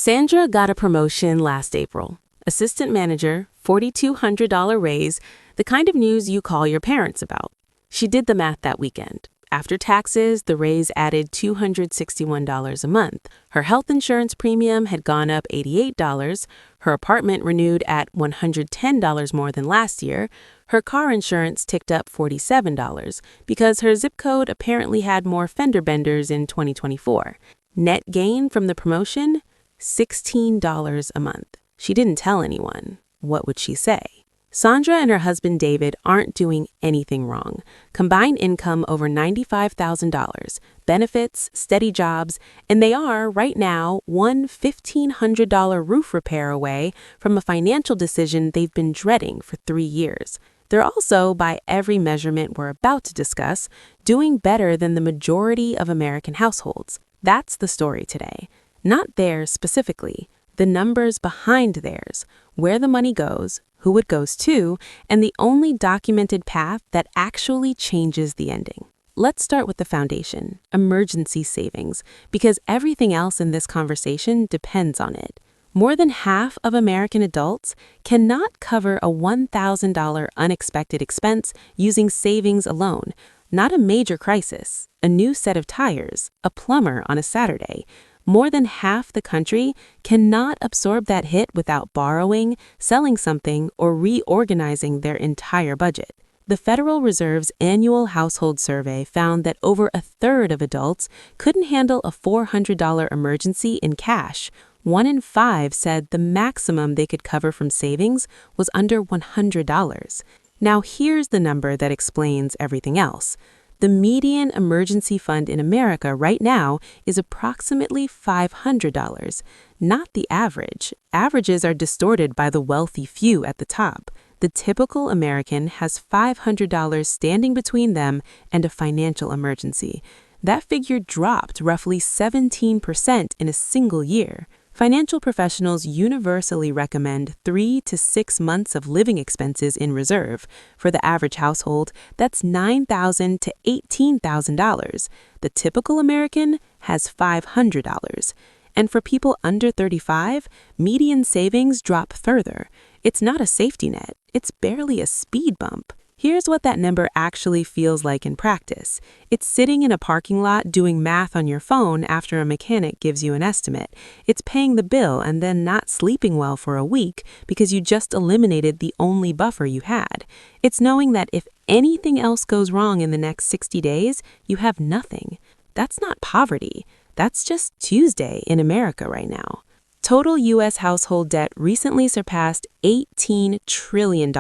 Sandra got a promotion last April. Assistant manager, $4,200 raise, the kind of news you call your parents about. She did the math that weekend. After taxes, the raise added $261 a month. Her health insurance premium had gone up $88. Her apartment renewed at $110 more than last year. Her car insurance ticked up $47 because her zip code apparently had more fender benders in 2024. Net gain from the promotion? $16 a month. She didn't tell anyone. What would she say? Sandra and her husband David aren't doing anything wrong. Combined income over $95,000, benefits, steady jobs, and they are, right now, one $1,500 roof repair away from a financial decision they've been dreading for 3 years. They're also, by every measurement we're about to discuss, doing better than the majority of American households. That's the story today. Not theirs specifically, the numbers behind theirs, where the money goes, who it goes to, and the only documented path that actually changes the ending. Let's start with the foundation, emergency savings, because everything else in this conversation depends on it. More than half of American adults cannot cover a $1,000 unexpected expense using savings alone. Not a major crisis, a new set of tires, a plumber on a Saturday. More than half the country cannot absorb that hit without borrowing, selling something, or reorganizing their entire budget. The Federal Reserve's annual household survey found that over a third of adults couldn't handle a $400 emergency in cash. 1 in 5 said the maximum they could cover from savings was under $100. Now here's the number that explains everything else. The median emergency fund in America right now is approximately $500, not the average. Averages are distorted by the wealthy few at the top. The typical American has $500 standing between them and a financial emergency. That figure dropped roughly 17% in a single year. Financial professionals universally recommend 3 to 6 months of living expenses in reserve. For the average household, that's $9,000 to $18,000. The typical American has $500. And for people under 35, median savings drop further. It's not a safety net. It's barely a speed bump. Here's what that number actually feels like in practice. It's sitting in a parking lot doing math on your phone after a mechanic gives you an estimate. It's paying the bill and then not sleeping well for a week because you just eliminated the only buffer you had. It's knowing that if anything else goes wrong in the next 60 days, you have nothing. That's not poverty. That's just Tuesday in America right now. Total U.S. household debt recently surpassed $18 trillion.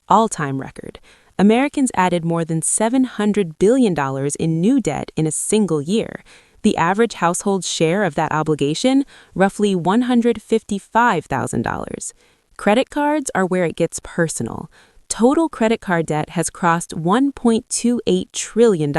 All-time record. Americans added more than $700 billion in new debt in a single year. The average household share of that obligation, roughly $155,000. Credit cards are where it gets personal. Total credit card debt has crossed $1.28 trillion.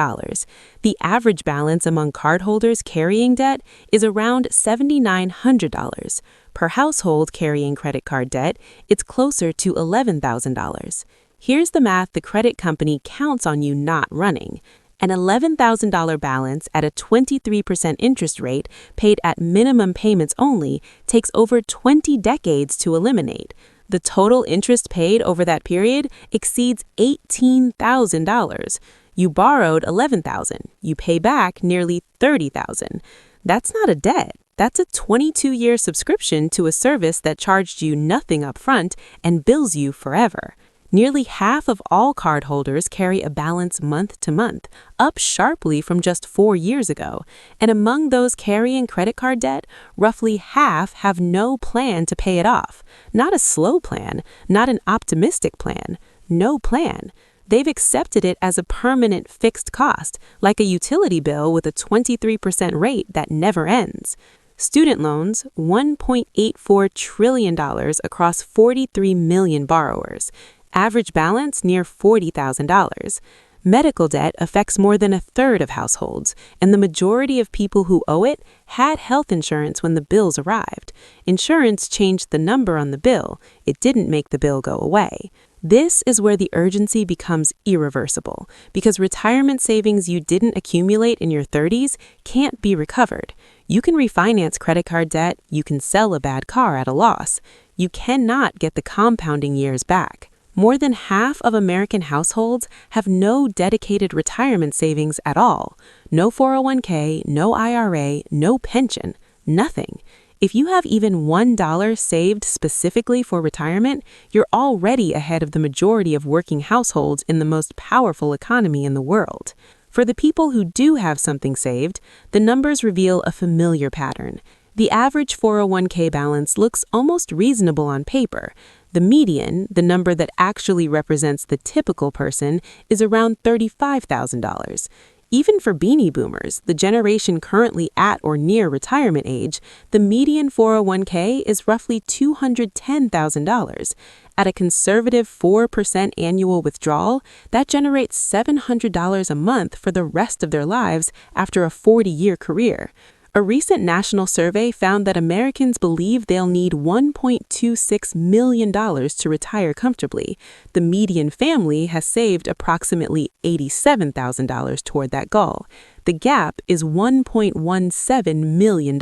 The average balance among cardholders carrying debt is around $7,900. Per household carrying credit card debt, it's closer to $11,000. Here's the math the credit company counts on you not running. An $11,000 balance at a 23% interest rate paid at minimum payments only takes over 20 decades to eliminate. The total interest paid over that period exceeds $18,000. You borrowed $11,000. You pay back nearly $30,000. That's not a debt. That's a 22-year subscription to a service that charged you nothing up front and bills you forever. Nearly half of all cardholders carry a balance month to month, up sharply from just 4 years ago. And among those carrying credit card debt, roughly half have no plan to pay it off. Not a slow plan, not an optimistic plan. No plan. They've accepted it as a permanent fixed cost, like a utility bill with a 23% rate that never ends. Student loans, $1.84 trillion across 43 million borrowers. Average balance near $40,000. Medical debt affects more than a third of households, and the majority of people who owe it had health insurance when the bills arrived. Insurance changed the number on the bill. It didn't make the bill go away. This is where the urgency becomes irreversible, because retirement savings you didn't accumulate in your 30s can't be recovered. You can refinance credit card debt, you can sell a bad car at a loss. You cannot get the compounding years back. More than half of American households have no dedicated retirement savings at all. No 401k, no IRA, no pension, nothing. If you have even $1 saved specifically for retirement, you're already ahead of the majority of working households in the most powerful economy in the world. For the people who do have something saved, the numbers reveal a familiar pattern. The average 401k balance looks almost reasonable on paper. The median, the number that actually represents the typical person, is around $35,000. Even for Beanie Boomers, the generation currently at or near retirement age, the median 401k is roughly $210,000. At a conservative 4% annual withdrawal, that generates $700 a month for the rest of their lives after a 40-year career. A recent national survey found that Americans believe they'll need $1.26 million to retire comfortably. The median family has saved approximately $87,000 toward that goal. The gap is $1.17 million.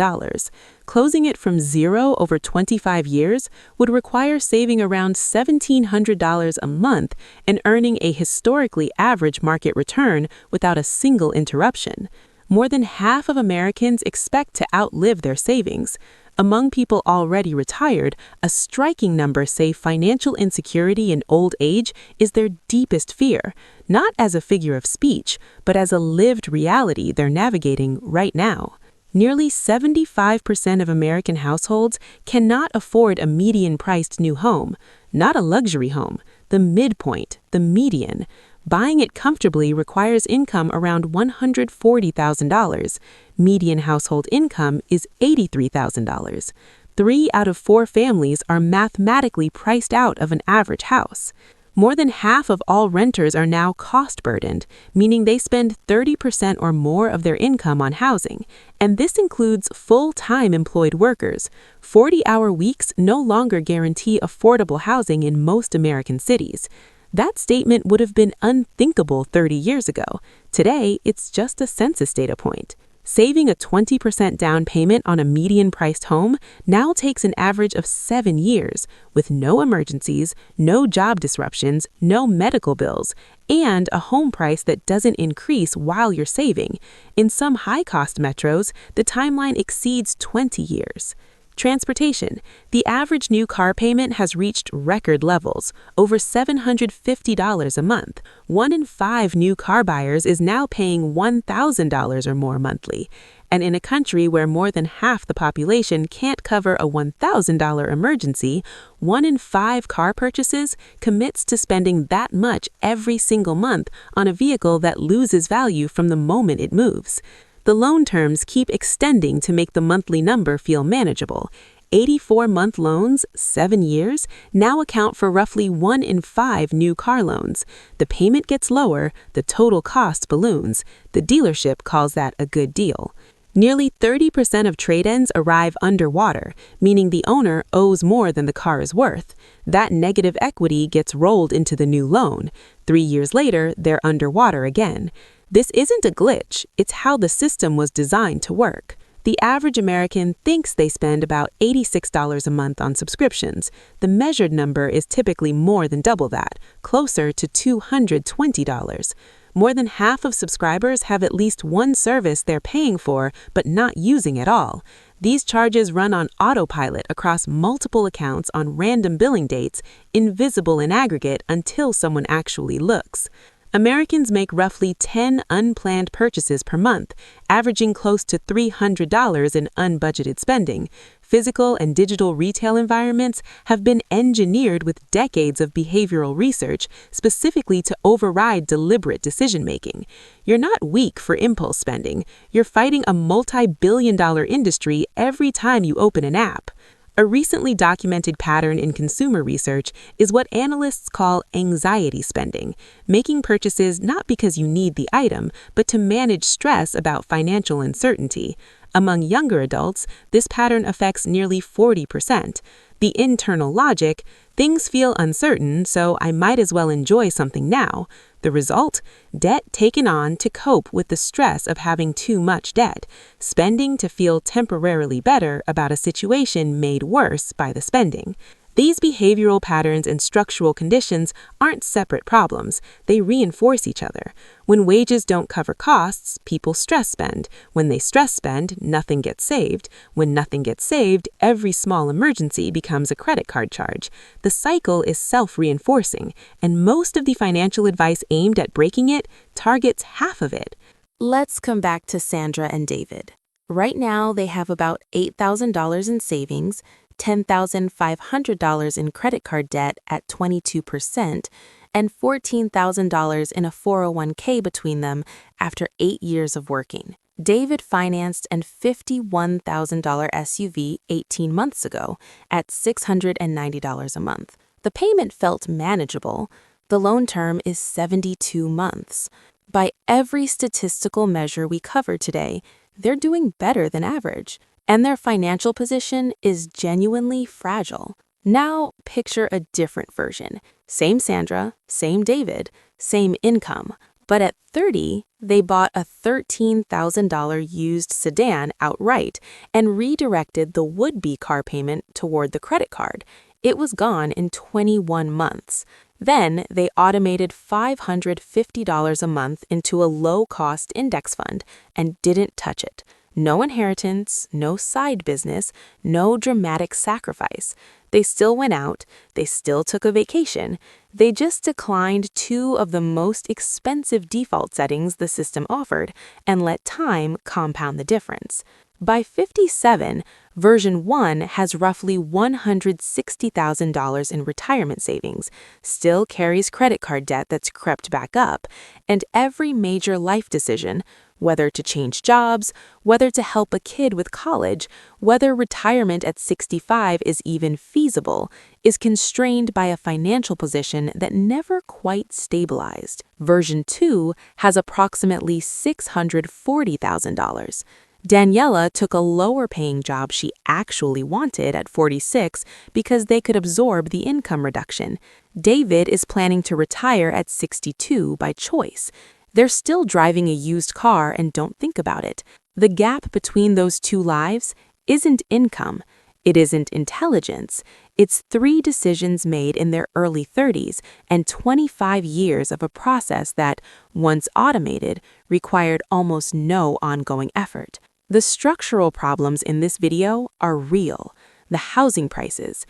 Closing it from zero over 25 years would require saving around $1,700 a month and earning a historically average market return without a single interruption. More than half of Americans expect to outlive their savings. Among people already retired, a striking number say financial insecurity in old age is their deepest fear, not as a figure of speech, but as a lived reality they're navigating right now. Nearly 75% of American households cannot afford a median-priced new home, not a luxury home, the midpoint, the median. Buying it comfortably requires income around $140,000. Median household income is $83,000. 3 out of 4 families are mathematically priced out of an average house. More than half of all renters are now cost-burdened, meaning they spend 30% or more of their income on housing, and this includes full-time employed workers. 40-hour weeks no longer guarantee affordable housing in most American cities. That statement would have been unthinkable 30 years ago. Today, it's just a census data point. Saving a 20% down payment on a median-priced home now takes an average of 7 years, with no emergencies, no job disruptions, no medical bills, and a home price that doesn't increase while you're saving. In some high-cost metros, the timeline exceeds 20 years. Transportation. The average new car payment has reached record levels, over $750 a month. 1 in 5 new car buyers is now paying $1,000 or more monthly. And in a country where more than half the population can't cover a $1,000 emergency, 1 in 5 car purchases commits to spending that much every single month on a vehicle that loses value from the moment it moves. The loan terms keep extending to make the monthly number feel manageable. 84-month loans, 7 years, now account for roughly 1 in 5 new car loans. The payment gets lower, the total cost balloons. The dealership calls that a good deal. Nearly 30% of trade-ins arrive underwater, meaning the owner owes more than the car is worth. That negative equity gets rolled into the new loan. 3 years later, they're underwater again. This isn't a glitch, it's how the system was designed to work. The average American thinks they spend about $86 a month on subscriptions. The measured number is typically more than double that, closer to $220. More than half of subscribers have at least one service they're paying for but not using at all. These charges run on autopilot across multiple accounts on random billing dates, invisible in aggregate until someone actually looks. Americans make roughly 10 unplanned purchases per month, averaging close to $300 in unbudgeted spending. Physical and digital retail environments have been engineered with decades of behavioral research specifically to override deliberate decision-making. You're not weak for impulse spending. You're fighting a multi-billion-dollar industry every time you open an app. A recently documented pattern in consumer research is what analysts call anxiety spending, making purchases not because you need the item, but to manage stress about financial uncertainty. Among younger adults, this pattern affects nearly 40%. The internal logic, things feel uncertain, so I might as well enjoy something now, The result? Debt taken on to cope with the stress of having too much debt, spending to feel temporarily better about a situation made worse by the spending. These behavioral patterns and structural conditions aren't separate problems, they reinforce each other. When wages don't cover costs, people stress spend. When they stress spend, nothing gets saved. When nothing gets saved, every small emergency becomes a credit card charge. The cycle is self-reinforcing, and most of the financial advice aimed at breaking it targets half of it. Let's come back to Sandra and David. Right now, they have about $8,000 in savings, $10,500 in credit card debt at 22%, and $14,000 in a 401k between them after 8 years of working. David financed an $51,000 SUV 18 months ago at $690 a month. The payment felt manageable. The loan term is 72 months. By every statistical measure we covered today, they're doing better than average. And their financial position is genuinely fragile. Now, picture a different version. Same Sandra, same David, same income. But at 30, they bought a $13,000 used sedan outright and redirected the would-be car payment toward the credit card. It was gone in 21 months. Then, they automated $550 a month into a low-cost index fund and didn't touch it. No inheritance, no side business, no dramatic sacrifice. They still went out, they still took a vacation. They just declined 2 of the most expensive default settings the system offered and let time compound the difference. By 57, version 1 has roughly $160,000 in retirement savings, still carries credit card debt that's crept back up, and every major life decision, whether to change jobs, whether to help a kid with college, whether retirement at 65 is even feasible, is constrained by a financial position that never quite stabilized. Version 2 has approximately $640,000. Daniela took a lower-paying job she actually wanted at 46 because they could absorb the income reduction. David is planning to retire at 62 by choice. They're still driving a used car and don't think about it. The gap between those 2 lives isn't income. It isn't intelligence. It's 3 decisions made in their early 30s and 25 years of a process that, once automated, required almost no ongoing effort. The structural problems in this video are real. The housing prices,